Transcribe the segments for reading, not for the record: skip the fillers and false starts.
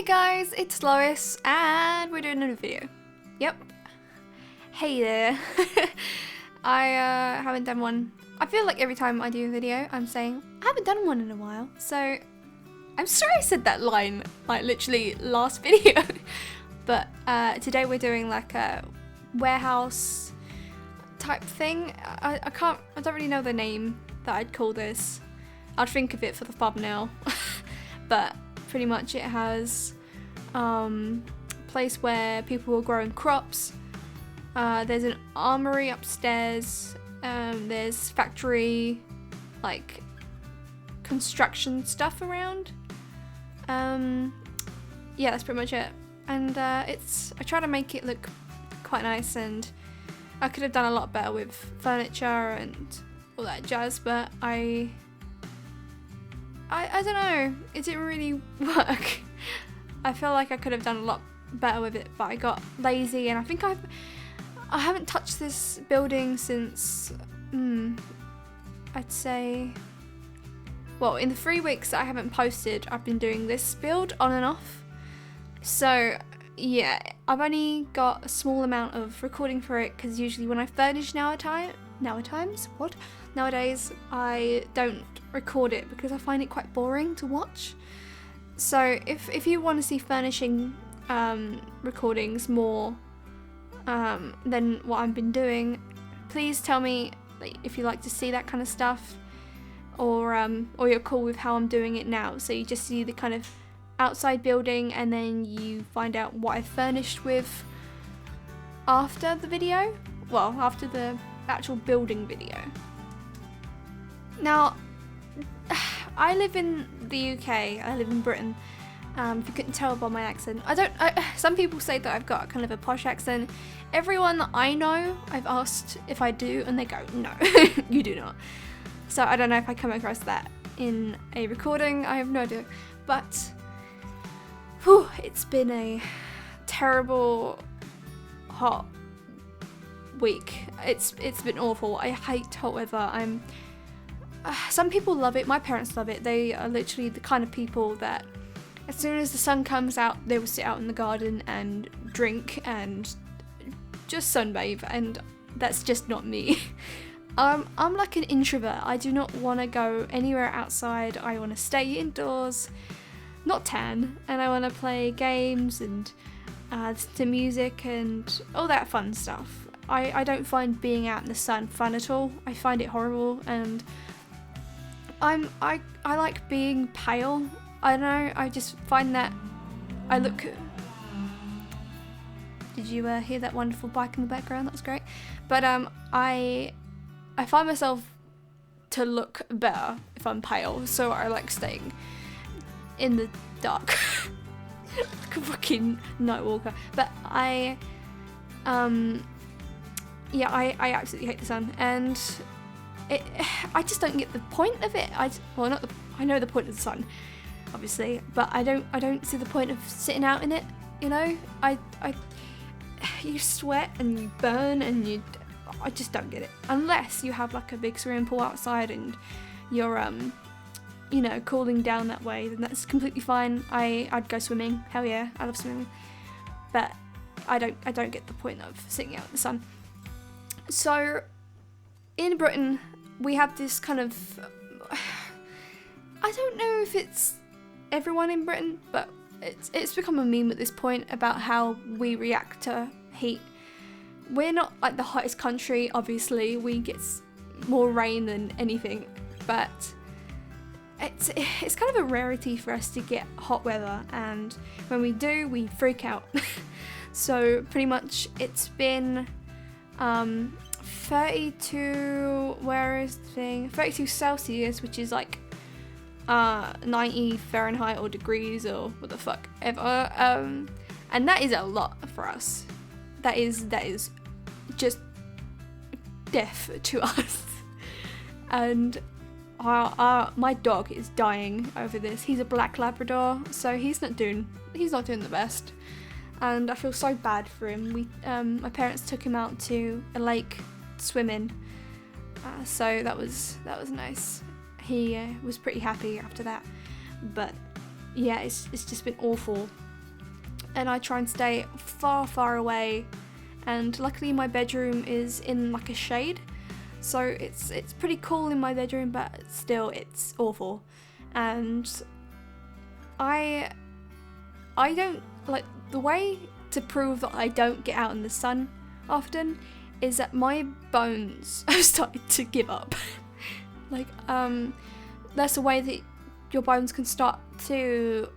Hey guys, it's Lois and we're doing a new video. Yep. Hey there. I haven't done one. I feel like every time I do a video I'm saying I haven't done one in a while. So I'm sorry I said that line like literally last video. But today we're doing like a warehouse type thing. I don't really know the name that I'd call this. I'd think of it for the thumbnail. But pretty much it has a place where people are growing crops. There's an armory upstairs. There's factory, like construction stuff around. Yeah, that's pretty much it. And I try to make it look quite nice, and I could have done a lot better with furniture and all that jazz, but I don't know, it didn't really work. I feel like I could have done a lot better with it, but I got lazy, and I think I haven't touched this building since, I'd say, well, in the 3 weeks that I haven't posted, I've been doing this build on and off. So yeah, I've only got a small amount of recording for it, because usually when I furnish nowadays, I don't record it because I find it quite boring to watch. So if you want to see furnishing recordings more than what I've been doing, please tell me if you like to see that kind of stuff, or you're cool with how I'm doing it now. So you just see the kind of outside building, and then you find out what I furnished with after the video. Well, after the actual building video. Now, I live in the UK, I live in Britain, if you couldn't tell by my accent. Some people say that I've got kind of a posh accent. Everyone that I know, I've asked if I do, and they go, no, you do not. So I don't know if I come across that in a recording, I have no idea. But, whew, it's been a terrible, hot week. It's been awful. I hate hot weather. Some people love it. My parents love it. They are literally the kind of people that as soon as the sun comes out, they will sit out in the garden and drink and just sunbathe, and that's just not me. I'm like an introvert. I do not want to go anywhere outside. I want to stay indoors, not tan, and I want to play games and listen to music and all that fun stuff. I don't find being out in the sun fun at all. I find it horrible, and I like being pale. I don't know, I just find that I look... Did you hear that wonderful bike in the background? That was great. But I find myself to look better if I'm pale, so I like staying in the dark. Like a fucking night walker. But yeah, I absolutely hate the sun, and I just don't get the point of it. I know the point of the sun, obviously, but I don't see the point of sitting out in it. You know, you sweat and you burn, and I just don't get it. Unless you have like a big swimming pool outside and you're you know, cooling down that way, then that's completely fine. I'd go swimming. Hell yeah, I love swimming. But I don't get the point of sitting out in the sun. So in Britain we have this kind of, I don't know if it's everyone in Britain, but it's become a meme at this point about how we react to heat. We're not like the hottest country, obviously. We get more rain than anything, but it's kind of a rarity for us to get hot weather, and when we do, we freak out. So pretty much it's been 32, where is the thing? 32 Celsius, which is like 90 Fahrenheit or degrees or what the fuck ever. And that is a lot for us. That is just death to us. And my dog is dying over this. He's a black Labrador, so he's not doing the best. And I feel so bad for him. My parents took him out to a lake swimming, so that was nice. He was pretty happy after that. But yeah, it's just been awful and I try and stay far, far away. And luckily my bedroom is in like a shade, so it's pretty cool in my bedroom, but still it's awful. And I don't like, the way to prove that I don't get out in the sun often is that my bones have started to give up. Like that's a way that your bones can start to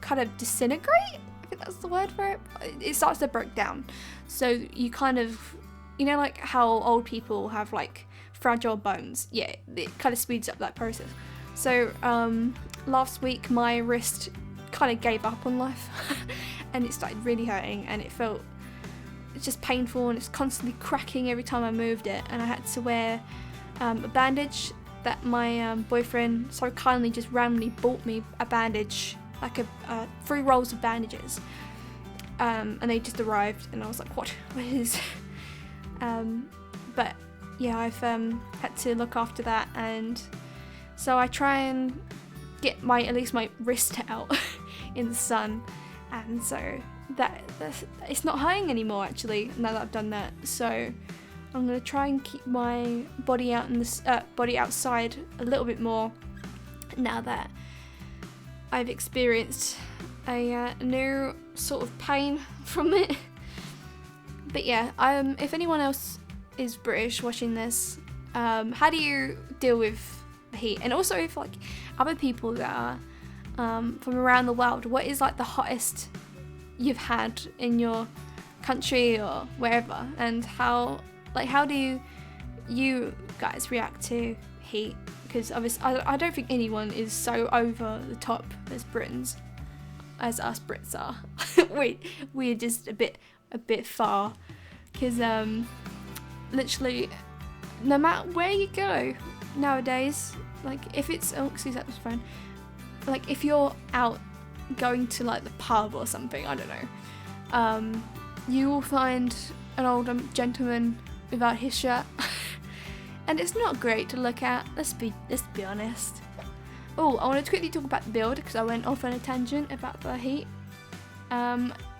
kind of disintegrate. I think that's the word for it. It starts to break down. So you kind of, you know, like how old people have like fragile bones. Yeah, it kind of speeds up that process. So last week my wrist kind of gave up on life and it started really hurting, and it's just painful, and it's constantly cracking every time I moved it, and I had to wear a bandage that my boyfriend so kindly just randomly bought me a bandage, like 3 rolls of bandages, and they just arrived, and I was like, what is but yeah, I've had to look after that, and so I try and get at least my wrist out in the sun, and so that it's not hurting anymore actually now that I've done that. So I'm gonna try and keep my body out in the body outside a little bit more now that I've experienced a new sort of pain from it. But yeah, if anyone else is British watching this, how do you deal with the heat? And also if like other people that are from around the world, what is like the hottest you've had in your country or wherever, and how do you guys react to heat? Because obviously I don't think anyone is so over the top as us Brits are. we're just a bit far, because literally no matter where you go nowadays, like if it's excuse that was phone, like if you're out going to like the pub or something, I don't know, you will find an older gentleman without his shirt and it's not great to look at, let's be honest. Oh, I wanted to quickly talk about the build because I went off on a tangent about the heat.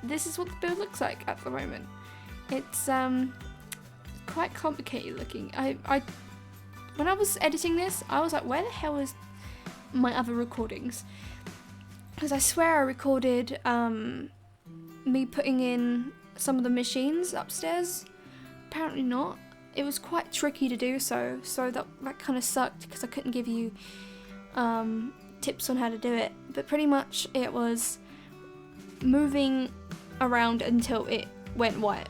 This is what the build looks like at the moment. It's quite complicated looking. I when I was editing this, I was like, where the hell is my other recordings? Because I swear I recorded me putting in some of the machines upstairs. Apparently not. It was quite tricky to do so that kind of sucked because I couldn't give you tips on how to do it. But pretty much it was moving around until it went white,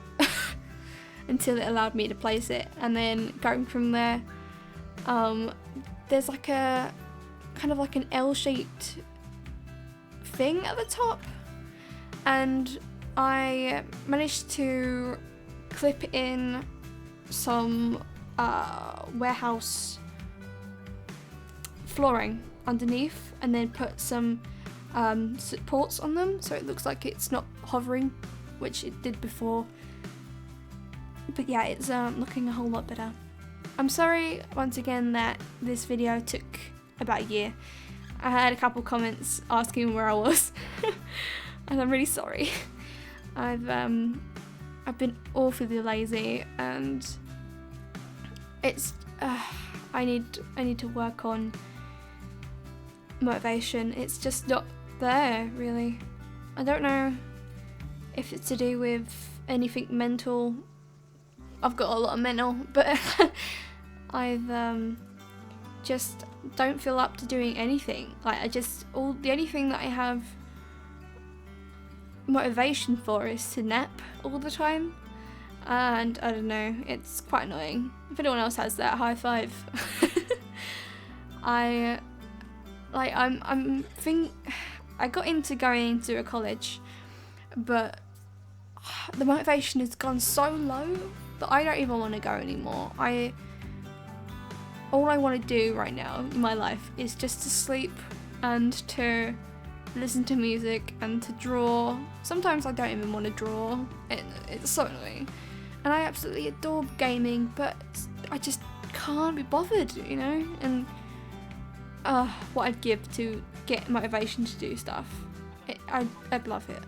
until it allowed me to place it, and then going from there. There's like a kind of like an L-shaped thing at the top, and I managed to clip in some warehouse flooring underneath, and then put some supports on them so it looks like it's not hovering, which it did before. But yeah, it's looking a whole lot better. I'm sorry once again that this video took about a year. I had a couple comments asking where I was and I'm really sorry. I've been awfully lazy, and it's I need to work on motivation. It's just not there really. I don't know if it's to do with anything mental. I've got a lot of mental, but I've just don't feel up to doing anything. Like the only thing that I have motivation for is to nap all the time, and I don't know, it's quite annoying. If anyone else has that, high five. I got into going into a college, but the motivation has gone so low that I don't even want to go anymore. All I want to do right now in my life is just to sleep and to listen to music and to draw. Sometimes I don't even want to draw. It's so annoying. And I absolutely adore gaming, but I just can't be bothered, you know? And what I'd give to get motivation to do stuff. I'd love it.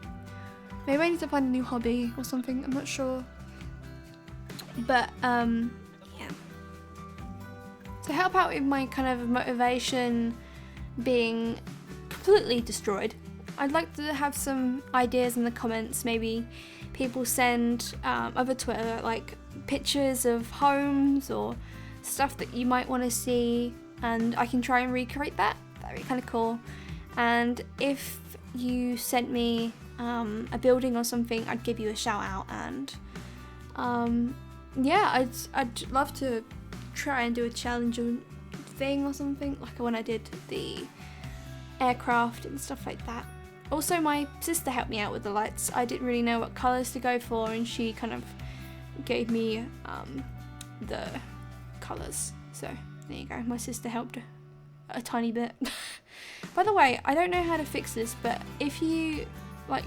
Maybe I need to find a new hobby or something, I'm not sure. But, yeah. To help out with my kind of motivation being completely destroyed, I'd like to have some ideas in the comments. Maybe people send over Twitter like pictures of homes or stuff that you might want to see, and I can try and recreate that. That'd be kind of cool. And if you sent me a building or something, I'd give you a shout out. And yeah, I'd love to try and do a challenge thing or something, like when I did the aircraft and stuff like that. Also, my sister helped me out with the lights. I didn't really know what colours to go for, and she kind of gave me the colours. So there you go, my sister helped a tiny bit. By the way, I don't know how to fix this, but if you like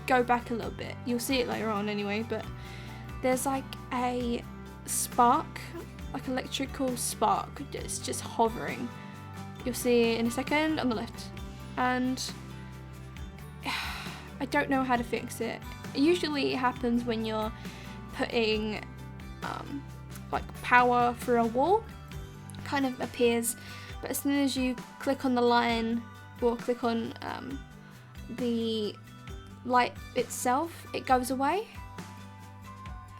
go back a little bit, you'll see it later on anyway, but there's like a spark, like electrical spark, that's just hovering. You'll see it in a second on the left, and I don't know how to fix it. Usually it happens when you're putting like power through a wall, kind of appears, but as soon as you click on the line or click on the light itself, it goes away.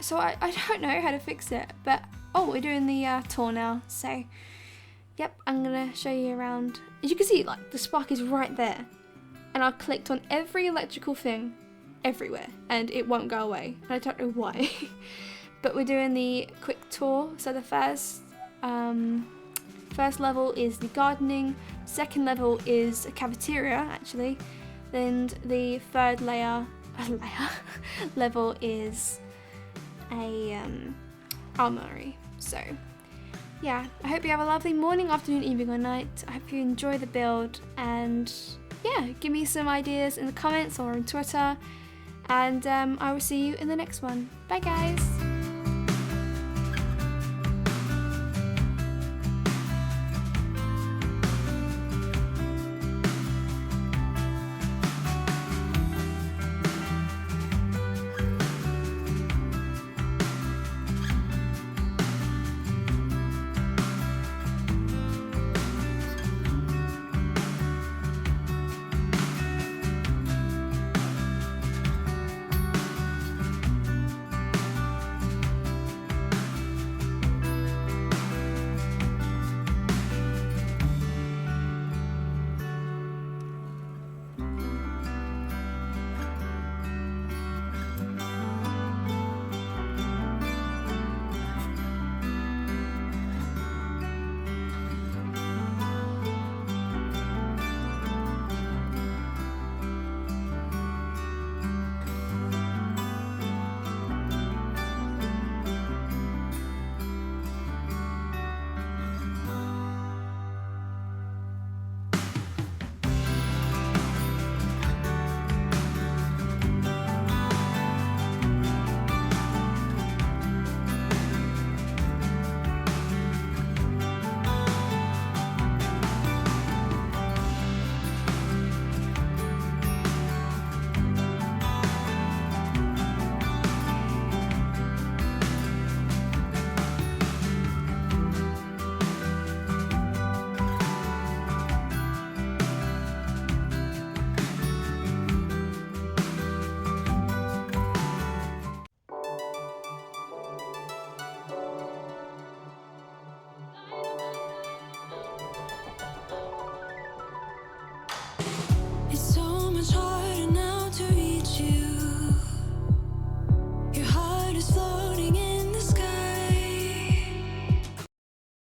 So I don't know how to fix it, but oh, we're doing the tour now, so yep, I'm gonna show you around. As you can see, like the spark is right there, and I clicked on every electrical thing everywhere and it won't go away, and I don't know why. But we're doing the quick tour. So the first level is the gardening, second level is a cafeteria actually, then the third level is a armory. So yeah, I hope you have a lovely morning, afternoon, evening or night. I hope you enjoy the build, and yeah, give me some ideas in the comments or on Twitter, and I will see you in the next one. Bye guys!